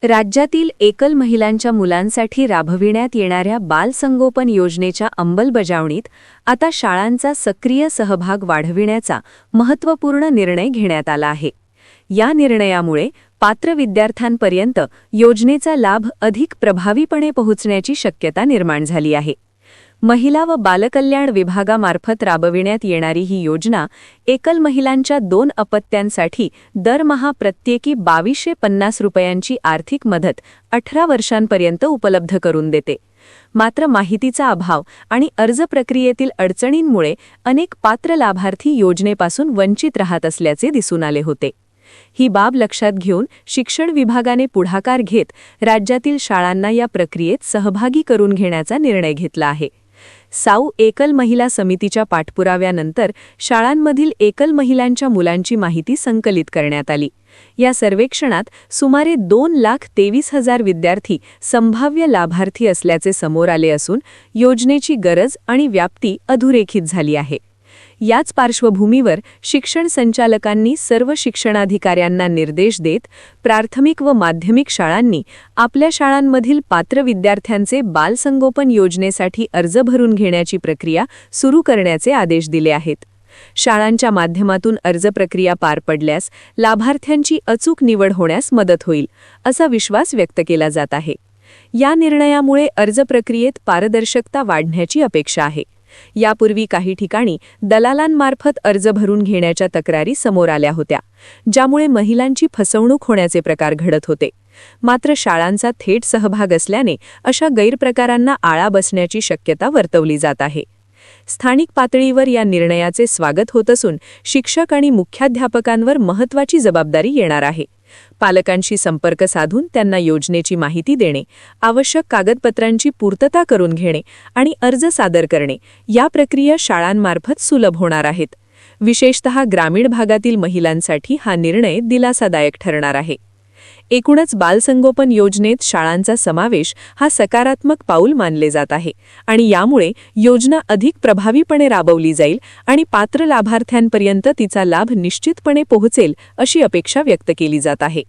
राज्यातील एकल महिलांच्या मुलांसाठी राबविण्यात येणाऱ्या बालसंगोपन योजनेच्या अंमलबजावणीत आता शाळांचा सक्रिय सहभाग वाढविण्याचा महत्त्वपूर्ण निर्णय घेण्यात आला आहे. या निर्णयामुळे पात्र विद्यार्थ्यांपर्यंत योजनेचा लाभ अधिक प्रभावीपणे पोहोचण्याची शक्यता निर्माण झाली आहे. महिला व बालकल्याण विभागामार्फत राबविण्यात येणारी ही योजना एकल महिलांच्या 2 अपत्यांसाठी दरमहा प्रत्येकी 2250 रुपयांची आर्थिक मदत 18 वर्षांपर्यंत उपलब्ध करून देते. मात्र माहितीचा अभाव आणि अर्ज प्रक्रियेतील अडचणींमुळे अनेक पात्र लाभार्थी योजनेपासून वंचित राहत असल्याचे दिसून आले होते. ही बाब लक्षात घेऊन शिक्षण विभागाने पुढाकार घेत राज्यातील शाळांना या प्रक्रियेत सहभागी करून घेण्याचा निर्णय घेतला आहे. साऊ एकल महिला समितीच्या पाठपुराव्यानंतर शाळांमधील एकल महिलांच्या मुलांची माहिती संकलित करण्यात आली. या सर्वेक्षणात सुमारे 2,23,000 विद्यार्थी संभाव्य लाभार्थी असल्याचे समोर आले असून योजनेची गरज आणि व्याप्ती अधोरेखित झाली आहे. याच पार्श्वभूमीवर शिक्षण संचालकांनी सर्व शिक्षणाधिकाऱ्यांना निर्देश देत प्राथमिक व माध्यमिक शाळांनी आपल्या शाळांमधील पात्र विद्यार्थ्यांचे बालसंगोपन योजनेसाठी अर्ज भरून घेण्याची प्रक्रिया सुरू करण्याचे आदेश दिले आहेत. शाळांच्या माध्यमातून अर्ज प्रक्रिया पार पडल्यास लाभार्थ्यांची अचूक निवड होण्यास मदत होईल, असा विश्वास व्यक्त केला जात आहे. या निर्णयामुळे अर्ज प्रक्रियेत पारदर्शकता वाढण्याची अपेक्षा आहे. यापूर्वी काही ठिकाणी दलालांमार्फत अर्ज भरून घेण्याच्या तक्रारी समोर आल्या होत्या, ज्यामुळे महिलांची फसवणूक होण्याचे प्रकार घडत होते. मात्र शाळांचा थेट सहभाग असल्याने अशा गैरप्रकारांना आळा बसण्याची शक्यता वर्तवली जात आहे. स्थानिक पातळीवर या निर्णयाचे स्वागत होत असून शिक्षक आणि मुख्याध्यापकांवर महत्त्वाची जबाबदारी येणार आहे. पालकांशी संपर्क साधून त्यांना योजनेची माहिती देणे, आवश्यक कागदपत्रांची पूर्तता करून घेणे आणि अर्ज सादर करणे या प्रक्रिया शाळांमार्फत सुलभ होणार आहेत. विशेषतः ग्रामीण भागातील महिलांसाठी हा निर्णय दिलासादायक ठरणार आहे. एकूणच बालसंगोपन योजनेत शाळांचा समावेश हा सकारात्मक पाऊल मानले जात आहे आणि यामुळे योजना अधिक प्रभावीपणे राबवली जाईल आणि पात्र लाभार्थ्यांपर्यंत तिचा लाभ निश्चितपणे पोहोचेल अशी अपेक्षा व्यक्त केली जात आहे.